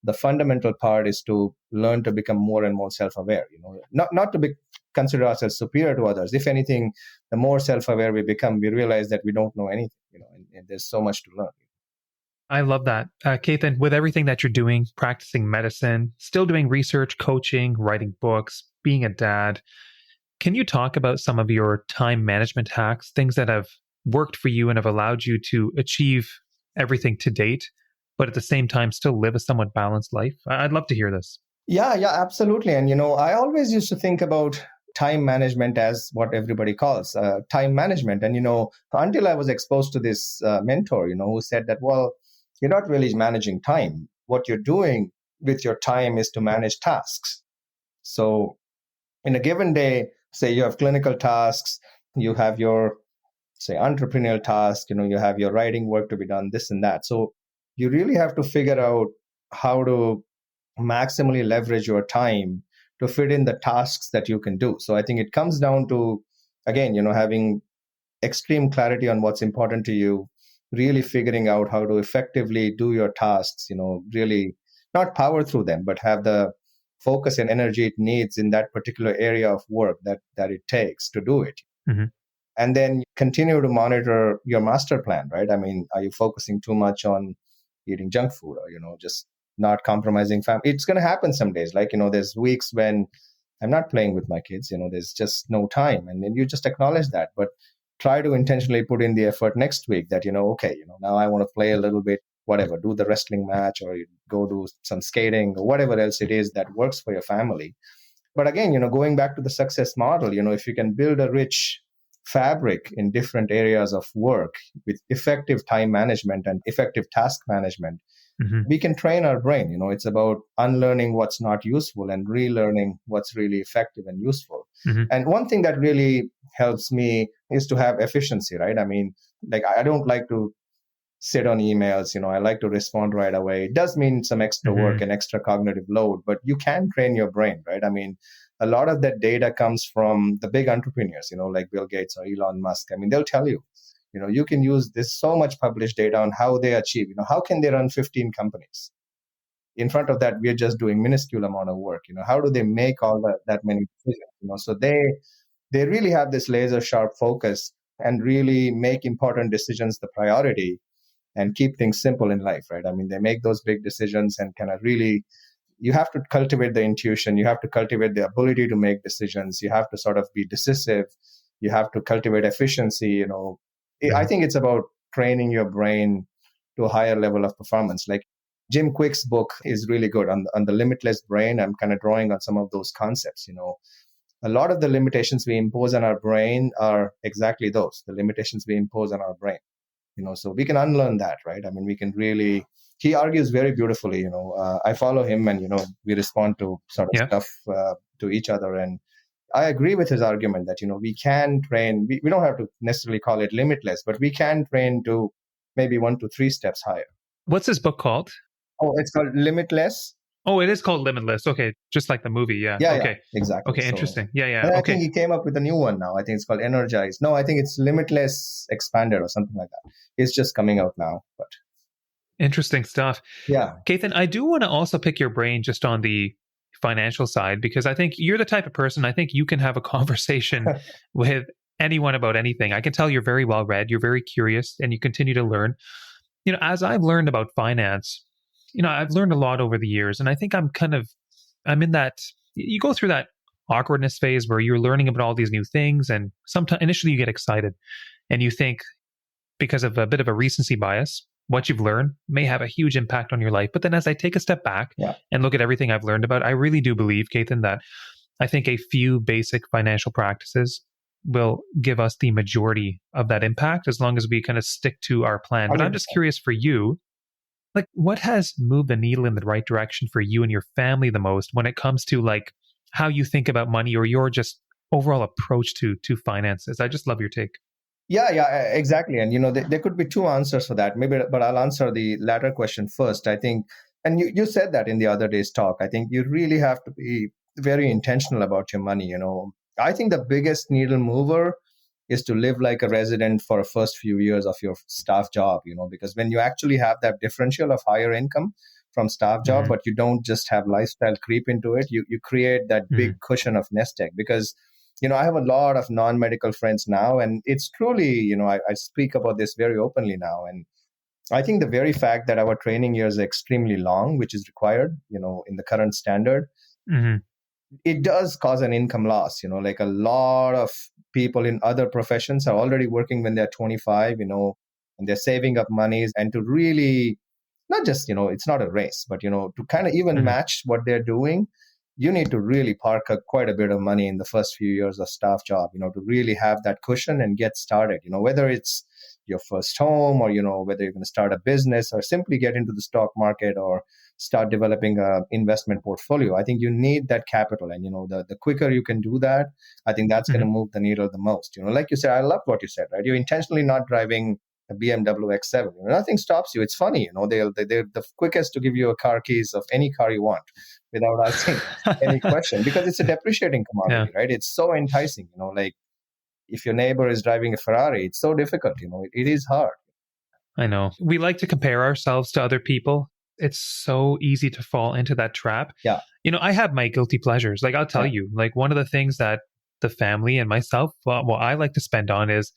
the fundamental part is to learn to become more and more self-aware, not to be consider ourselves superior to others. If anything, the more self-aware we become, we realize that we don't know anything, and there's so much to learn. I love that. Ketan, with everything that you're doing, practicing medicine, still doing research, coaching, writing books, being a dad, can you talk about some of your time management hacks, things that have worked for you and have allowed you to achieve everything to date, but at the same time still live a somewhat balanced life? I'd love to hear this. Yeah, absolutely. And, I always used to think about time management as what everybody calls time management. And, until I was exposed to this mentor, who said that, well, you're not really managing time. What you're doing with your time is to manage tasks. So in a given day, say you have clinical tasks, you have your, say, entrepreneurial tasks, you have your writing work to be done, this and that. So you really have to figure out how to maximally leverage your time to fit in the tasks that you can do. So I think it comes down to, again, having extreme clarity on what's important to you, really figuring out how to effectively do your tasks, really not power through them, but have the focus and energy it needs in that particular area of work that it takes to do it. And then continue to monitor your master plan, right? I mean, are you focusing too much on eating junk food or, just not compromising family? It's going to happen some days. Like, there's weeks when I'm not playing with my kids, there's just no time. And then you just acknowledge that. But try to intentionally put in the effort next week that, okay, now I want to play a little bit, whatever, do the wrestling match or you go do some skating or whatever else it is that works for your family. But again, going back to the success model, if you can build a rich fabric in different areas of work with effective time management and effective task management, we can train our brain. It's about unlearning what's not useful and relearning what's really effective and useful. And one thing that really helps me is to have efficiency, right? I mean, like, I don't like to sit on emails, I like to respond right away. It does mean some extra work and extra cognitive load, but you can train your brain, right? I mean, a lot of that data comes from the big entrepreneurs, like Bill Gates or Elon Musk. I mean, they'll tell you, you can use this so much published data on how they achieve, how can they run 15 companies? In front of that, we're just doing minuscule amount of work. How do they make all that many decisions? So they really have this laser sharp focus and really make important decisions the priority and keep things simple in life, right? I mean, they make those big decisions and kind of really, you have to cultivate the intuition. You have to cultivate the ability to make decisions. You have to sort of be decisive. You have to cultivate efficiency. I think it's about training your brain to a higher level of performance. Like Jim Quick's book is really good on the limitless brain. I'm kind of drawing on some of those concepts. A lot of the limitations we impose on our brain are exactly those, the limitations we impose on our brain. So we can unlearn that, right? I mean, we can really, he argues very beautifully, I follow him and, we respond to sort of stuff to each other. And I agree with his argument that, we can train, we don't have to necessarily call it limitless, but we can train to maybe 1 to 3 steps higher. What's this book called? Oh, it's called Limitless. Oh, it is called Limitless. Okay. Just like the movie. Yeah. Yeah. Okay. Yeah, exactly. Okay. Interesting. Yeah. And I think he came up with a new one now. I think it's called Energize. No, I think it's Limitless Expanded or something like that. It's just coming out now. But interesting stuff. Yeah. Ketan, I do want to also pick your brain just on the financial side, because I think you're the type of person, I think you can have a conversation with anyone about anything. I can tell you're very well read, you're very curious, and you continue to learn. As I've learned about finance, I've learned a lot over the years, and I think I'm in that, you go through that awkwardness phase where you're learning about all these new things, and sometimes initially you get excited and you think, because of a bit of a recency bias, what you've learned may have a huge impact on your life. But then as I take a step back and look at everything I've learned about, I really do believe, Ketan, that I think a few basic financial practices will give us the majority of that impact as long as we kind of stick to our plan. But I'm just curious for you, like, what has moved the needle in the right direction for you and your family the most when it comes to like how you think about money or your just overall approach to finances? I just love your take. Yeah, exactly. And, there could be 2 answers for that, maybe, but I'll answer the latter question first. I think And you said that in the other day's talk. I think you really have to be very intentional about your money. I think the biggest needle mover is to live like a resident for the first few years of your staff job, because when you actually have that differential of higher income from staff job, Hmm. but you don't just have lifestyle creep into it, you create that big Hmm. cushion of nest egg. Because I have a lot of non-medical friends now, and it's truly, I speak about this very openly now. And I think the very fact that our training years are extremely long, which is required, in the current standard, Hmm. it does cause an income loss. Like a lot of people in other professions are already working when they're 25, and they're saving up monies, and to really not just, it's not a race, but, to kind of even Hmm. match what they're doing, you need to really park quite a bit of money in the first few years of staff job, to really have that cushion and get started, whether it's your first home, or, whether you're going to start a business or simply get into the stock market or start developing a investment portfolio. I think you need that capital. And, the quicker you can do that, I think that's going to Hmm. move the needle the most. Like you said, I love what you said, right? You're intentionally not driving a BMW X7. Nothing stops you. It's funny, they're the quickest to give you a car keys of any car you want without asking any question, because it's a depreciating Yeah, commodity, right? It's so enticing, like if your neighbor is driving a Ferrari, it's so difficult, it is hard. I know. We like to compare ourselves to other people. It's so easy to fall into that trap. Yeah, I have my guilty pleasures. Like, I'll tell yeah, you, like, one of the things that the family and myself, what I like to spend on is,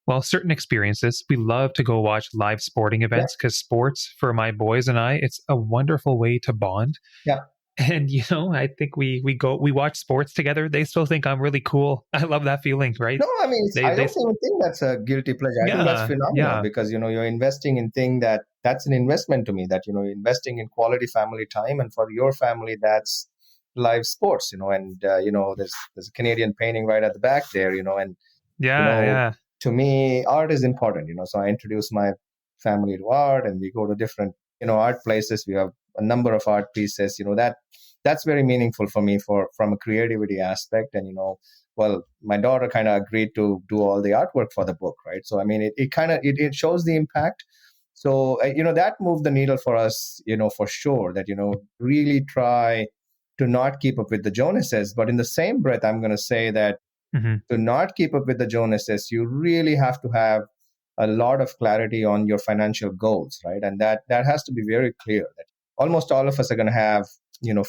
well, certain experiences. We love to go watch live sporting yeah, events because sports, for my boys and I, it's a wonderful way to bond. yeah. And I think we watch sports together. They still think I'm really cool. I love that feeling, right? No, I mean, They I they don't even think that's a guilty pleasure. I think that's yeah, phenomenal, yeah. because you're investing in thing that's an investment to me. That you're investing in quality family time, and for your family, that's live sports. And there's a Canadian painting right at the back there. And you Yeah, know, yeah. to me, art is important. So I introduce my family to art, and we go to different art places. We have a number of art pieces. That's very meaningful for me from a creativity aspect. And well, my daughter kind of agreed to do all the artwork for the book, right? So I mean, it kind of it shows the impact. So that moved the needle for us, for sure. That really try to not keep up with the Jonases, but in the same breath, I'm going to say that Hmm. to not keep up with the Jonases, you really have to have a lot of clarity on your financial goals, right? And that has to be very clear. That almost all of us are going to have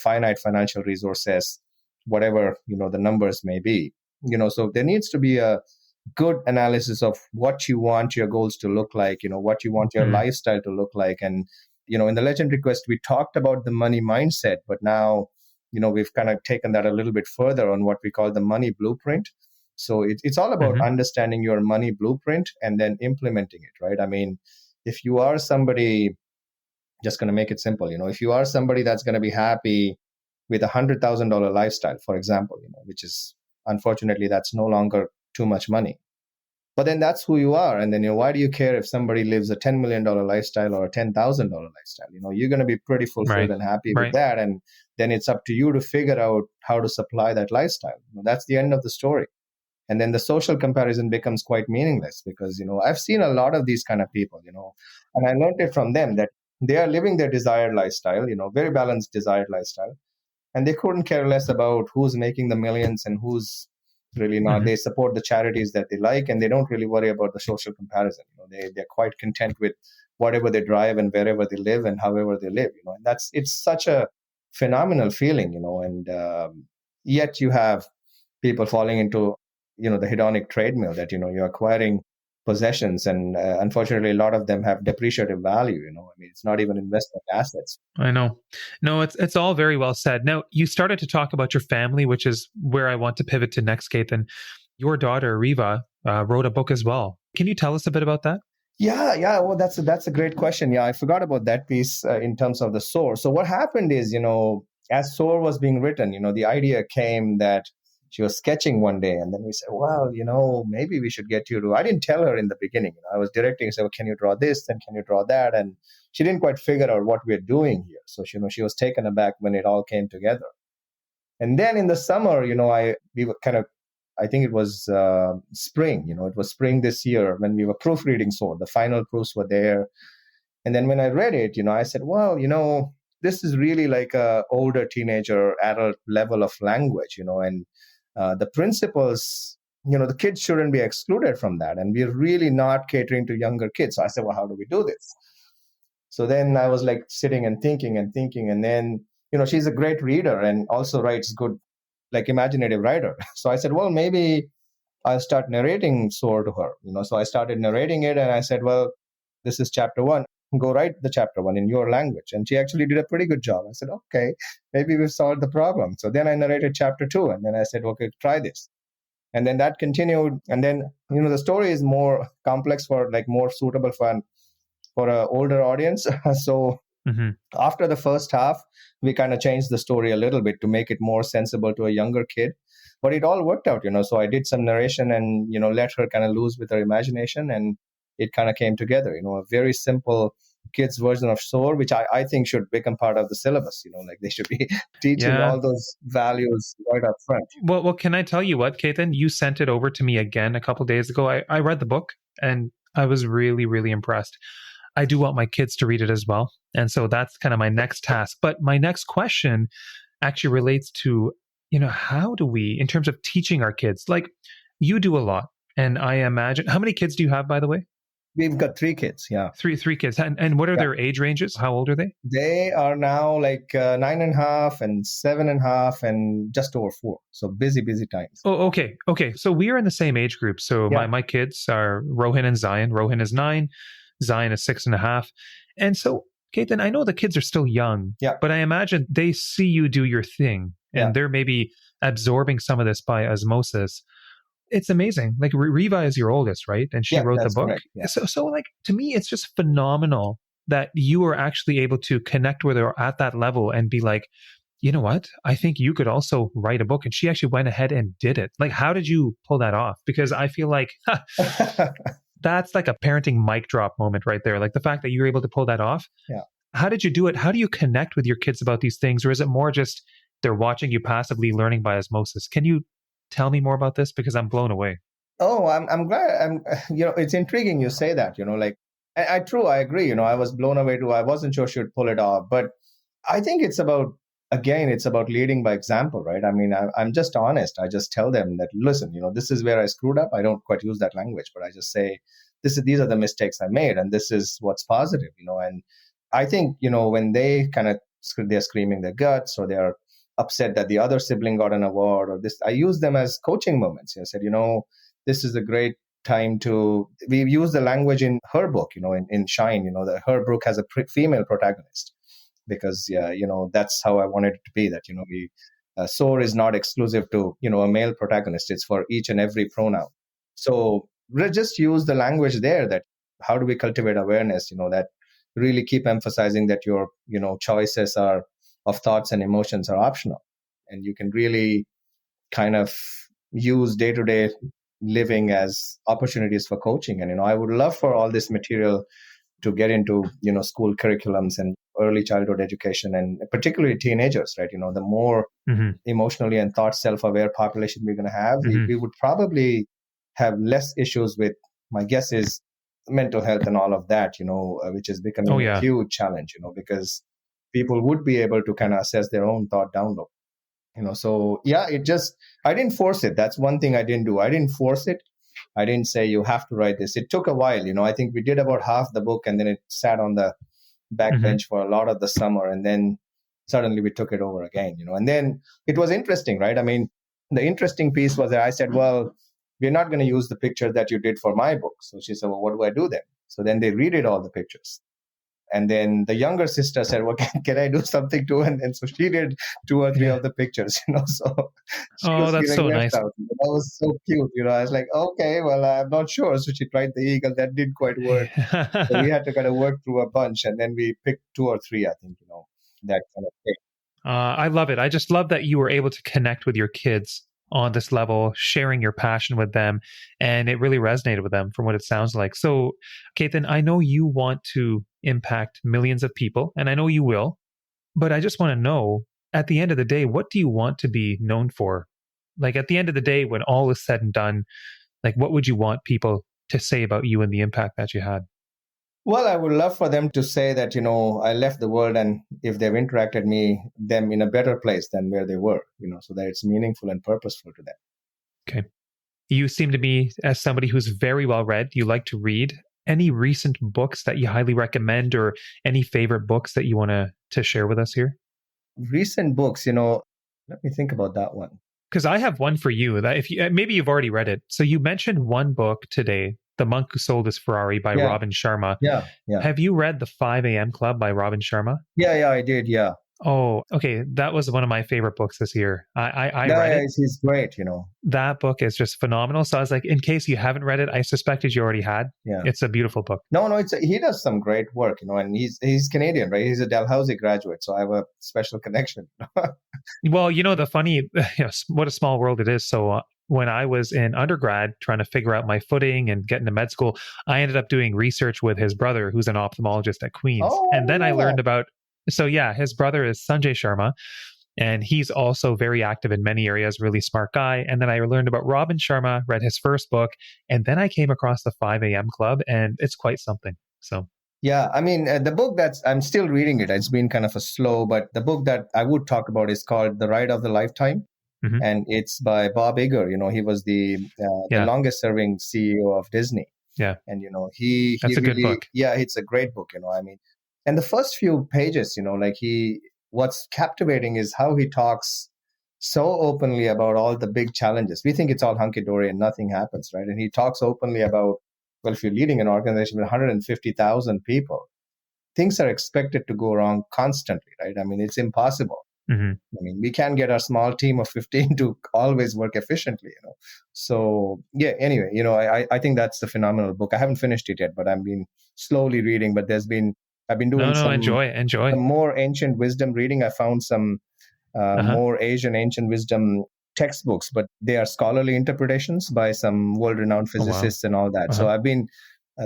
finite financial resources, whatever the numbers may be. So there needs to be a good analysis of what you want your goals to look like, what you want your Hmm. lifestyle to look like. And in the legend request we talked about the money mindset, but now we've kind of taken that a little bit further on what we call the money blueprint. So it's all about Hmm. understanding your money blueprint and then implementing it, right? I mean, if you are somebody, just going to make it simple, if you are somebody that's going to be happy with $100,000 lifestyle, for example, which is unfortunately that's no longer too much money, but then that's who you are. And then, why do you care if somebody lives a $10 million lifestyle or a $10,000 lifestyle? You're going to be pretty fulfilled Right, and happy with right. that. And then it's up to you to figure out how to supply that lifestyle. That's the end of the story. And then the social comparison becomes quite meaningless, because, I've seen a lot of these kind of people, and I learned it from them that they are living their desired lifestyle, very balanced desired lifestyle, and they couldn't care less about who's making the millions and who's really not. Hmm. They support the charities that they like, and they don't really worry about the social comparison. They're quite content with whatever they drive and wherever they live and however they live. And it's such a phenomenal feeling. And yet you have people falling into the hedonic treadmill, that you're acquiring possessions, and unfortunately a lot of them have depreciative value. I mean, it's not even investment assets. I know. No, it's all very well said. Now, you started to talk about your family, which is where I want to pivot to next, Keith. And your daughter, Riva, wrote a book as well. Can you tell us a bit about that? Yeah. Well, that's a great question. Yeah, I forgot about that piece in terms of the Soar. So what happened is, as Soar was being written, the idea came that she was sketching one day, and then we said, well, maybe we should get you to. I didn't tell her in the beginning. I was directing, said, well, can you draw this? And can you draw that? And she didn't quite figure out what we're doing here. So she was taken aback when it all came together. And then in the summer, we were kind of, I think it was spring. It was spring this year when we were proofreading Sword. The final proofs were there, and then when I read it, I said, well, this is really like a older teenager adult level of language, and the principles, the kids shouldn't be excluded from that. And we're really not catering to younger kids. So I said, well, how do we do this? So then I was like sitting and thinking and thinking. And then, she's a great reader and also writes good, like imaginative writer. So I said, well, maybe I'll start narrating Soar to her. So I started narrating it and I said, well, this is chapter 1. Go write the chapter 1 in your language. And she actually did a pretty good job. I said, okay, maybe we've solved the problem. So then I narrated chapter 2 and then I said, okay, try this. And then that continued. And then, the story is more complex for like more suitable for an older audience. So after the first half, we kind of changed the story a little bit to make it more sensible to a younger kid. But it all worked out, So I did some narration and, let her kind of loose with her imagination. And it kind of came together, a very simple kids version of Soar, which I think should become part of the syllabus, like they should be teaching all those values right up front. Well, can I tell you what, Ketan? You sent it over to me again a couple of days ago. I read the book and I was really, really impressed. I do want my kids to read it as well. And so that's kind of my next task. But my next question actually relates to, how do we, in terms of teaching our kids, like you do a lot. And I imagine, how many kids do you have, by the way? We've got 3 kids. Yeah. Three kids. And what are their age ranges? How old are they? They are now like 9.5 and 7.5 and just over 4. So busy times. Oh, okay. So we are in the same age group. So my kids are Rohin and Zion. Rohin is 9. Zion is 6.5. And so, Ketan, I know the kids are still young, but I imagine they see you do your thing and they're maybe absorbing some of this by osmosis. It's amazing. Like Riva is your oldest, right? And she wrote the book. Yeah. So like to me, it's just phenomenal that you are actually able to connect with her at that level and be like, you know what? I think you could also write a book. And she actually went ahead and did it. Like, how did you pull that off? Because I feel like that's like a parenting mic drop moment right there. Like the fact that you're able to pull that off. Yeah. How did you do it? How do you connect with your kids about these things? Or is it more just they're watching you passively learning by osmosis? Can you tell me more about this? Because I'm blown away. Oh, I'm glad. It's intriguing you say that, like, I agree. I was blown away too. I wasn't sure she would pull it off, but I think it's about leading by example, right? I mean, I'm just honest. I just tell them that, listen, this is where I screwed up. I don't quite use that language, but I just say, these are the mistakes I made. And this is what's positive, and I think, when they they're screaming their guts or they're upset that the other sibling got an award or this, I use them as coaching moments. I said, this is a great time we use the language in her book, in Shine, her book has a female protagonist because, that's how I wanted it to be, that, Soar is not exclusive to, a male protagonist. It's for each and every pronoun. So just use the language there that how do we cultivate awareness, that really keep emphasizing that your, choices of thoughts and emotions are optional. And you can really kind of use day-to-day living as opportunities for coaching. And, I would love for all this material to get into, school curriculums and early childhood education, and particularly teenagers, right? The more emotionally and thought self-aware population we're going to have, we would probably have less issues with, my guess is, mental health and all of that, which is becoming a huge challenge, because people would be able to kind of assess their own thought download. So I didn't force it. That's one thing I didn't do. I didn't force it. I didn't say you have to write this. It took a while. I think we did about half the book and then it sat on the backbench for a lot of the summer. And then suddenly we took it over again, and then it was interesting, right? I mean, the interesting piece was that I said, well, we're not going to use the picture that you did for my book. So she said, well, what do I do then? So then they redid all the pictures. And then the younger sister said, well, can I do something too? And so she did 2 or 3 of the pictures, so she was that's so nice. Out. That was so cute. I was like, okay, well, I'm not sure. So she tried the eagle. That didn't quite work. So we had to kind of work through a bunch. And then we picked 2 or 3, I think, that kind of thing. I love it. I just love that you were able to connect with your kids on this level, sharing your passion with them. And it really resonated with them from what it sounds like. So, Ketan, I know you want to impact millions of people, and I know you will, but I just want to know, at the end of the day, what do you want to be known for? Like at the end of the day, when all is said and done, like what would you want people to say about you and the impact that you had? Well, I would love for them to say that, I left the world and if they've interacted them in a better place than where they were, so that it's meaningful and purposeful to them. Okay. You seem to be, as somebody who's very well read, you like to read. Any recent books that you highly recommend or any favorite books that you want to share with us here? Recent books, let me think about that one. Because I have one for you that if you, maybe you've already read it. So you mentioned one book today, The Monk Who Sold His Ferrari by Yeah. Robin Sharma. Yeah. Have you read The 5 a.m. Club by Robin Sharma? Yeah, I did. Yeah. Oh, okay. That was one of my favorite books this year. I read it. He's great, That book is just phenomenal. So I was like, in case you haven't read it, I suspected you already had. Yeah. It's a beautiful book. No, he does some great work, and he's Canadian, right? He's a Dalhousie graduate, so I have a special connection. Well, the funny, what a small world it is. So when I was in undergrad trying to figure out my footing and get into med school, I ended up doing research with his brother, who's an ophthalmologist at Queen's. Oh, and then I learned about, his brother is Sanjay Sharma, and he's also very active in many areas, really smart guy. And then I learned about Robin Sharma, read his first book, and then I came across the 5 a.m. Club, and it's quite something. So. Yeah, I mean, the book I'm still reading it. It's been kind of a slow, but the book that I would talk about is called The Ride of the Lifetime. Mm-hmm. And it's by Bob Iger. He was the longest serving CEO of Disney. Yeah. And, that's a good book. Yeah, it's a great book, I mean, and the first few pages, what's captivating is how he talks so openly about all the big challenges. We think it's all hunky-dory and nothing happens, right? And he talks openly about, well, if you're leading an organization with 150,000 people, things are expected to go wrong constantly, right? I mean, it's impossible. Mm-hmm. I mean, we can't get our small team of 15 to always work efficiently, So, yeah, anyway, I think that's the phenomenal book. I haven't finished it yet, but I've been slowly reading. But I've been doing some enjoy. more ancient wisdom reading. I found some more Asian ancient wisdom textbooks, but they are scholarly interpretations by some world-renowned physicists and all that. So I've been,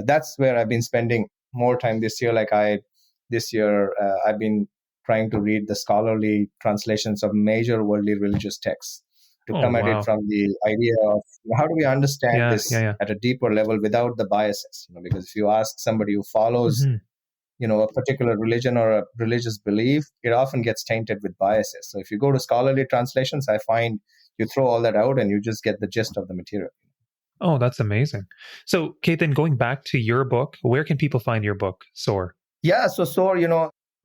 that's where I've been spending more time this year. I've been trying to read the scholarly translations of major worldly religious texts to come at it from the idea of how do we understand this at a deeper level without the biases, because if you ask somebody who follows a particular religion or a religious belief, it often gets tainted with biases. So if you go to scholarly translations, I find you throw all that out and you just get the gist of the material. Oh, that's amazing. So, Ketan, going back to your book, where can people find your book, Soar? Yeah, so Soar,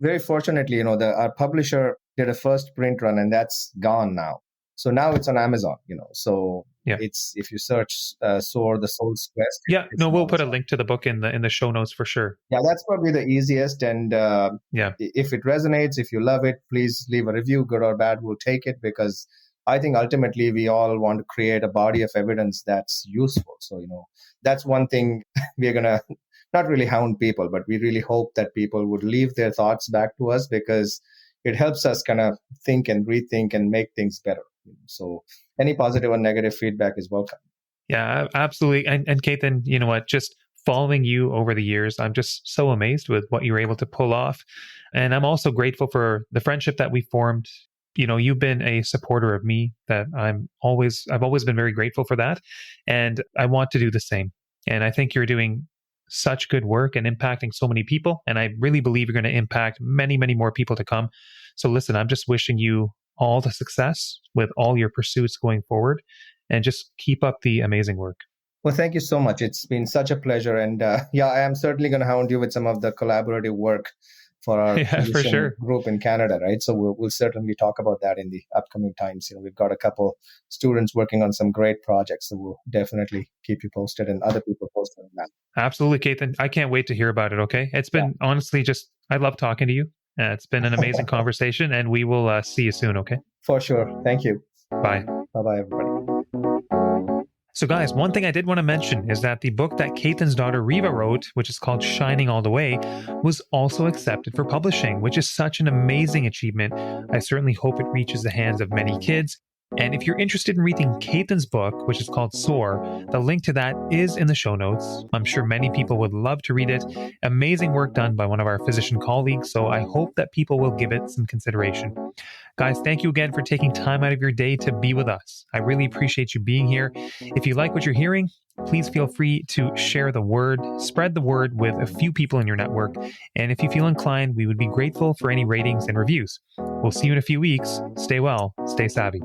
very fortunately, our publisher did a first print run and that's gone now. So now it's on Amazon, So it's, if you search Soar, the Soul's Quest. Yeah, no, we'll put a link to the book in the show notes for sure. Yeah, that's probably the easiest. And if it resonates, if you love it, please leave a review, good or bad, we'll take it, because I think ultimately we all want to create a body of evidence that's useful. So, that's one thing we're going to not really hound people, but we really hope that people would leave their thoughts back to us, because it helps us kind of think and rethink and make things better. So any positive or negative feedback is welcome. Yeah, absolutely. And Ketan, you know what, just following you over the years, I'm just so amazed with what you were able to pull off. And I'm also grateful for the friendship that we formed. You've been a supporter of me that I've always been very grateful for that. And I want to do the same. And I think you're doing such good work and impacting so many people. And I really believe you're going to impact many, many more people to come. So listen, I'm just wishing you all the success with all your pursuits going forward, and just keep up the amazing work. Well, thank you so much. It's been such a pleasure. And I am certainly going to hound you with some of the collaborative work for our group in Canada, right? So we'll certainly talk about that in the upcoming times. We've got a couple students working on some great projects, so we'll definitely keep you posted and other people posted on that. Absolutely, Ketan. I can't wait to hear about it, okay? It's been honestly I love talking to you. It's been an amazing conversation, and we will see you soon, okay? For sure. Thank you. Bye. Bye-bye, everybody. So guys, one thing I did want to mention is that the book that Ketan's daughter Riva wrote, which is called Shining All the Way, was also accepted for publishing, which is such an amazing achievement. I certainly hope it reaches the hands of many kids. And if you're interested in reading Ketan's book, which is called Soar, the link to that is in the show notes. I'm sure many people would love to read it. Amazing work done by one of our physician colleagues, so I hope that people will give it some consideration. Guys, thank you again for taking time out of your day to be with us. I really appreciate you being here. If you like what you're hearing, please feel free to share the word, spread the word with a few people in your network. And if you feel inclined, we would be grateful for any ratings and reviews. We'll see you in a few weeks. Stay well, stay savvy.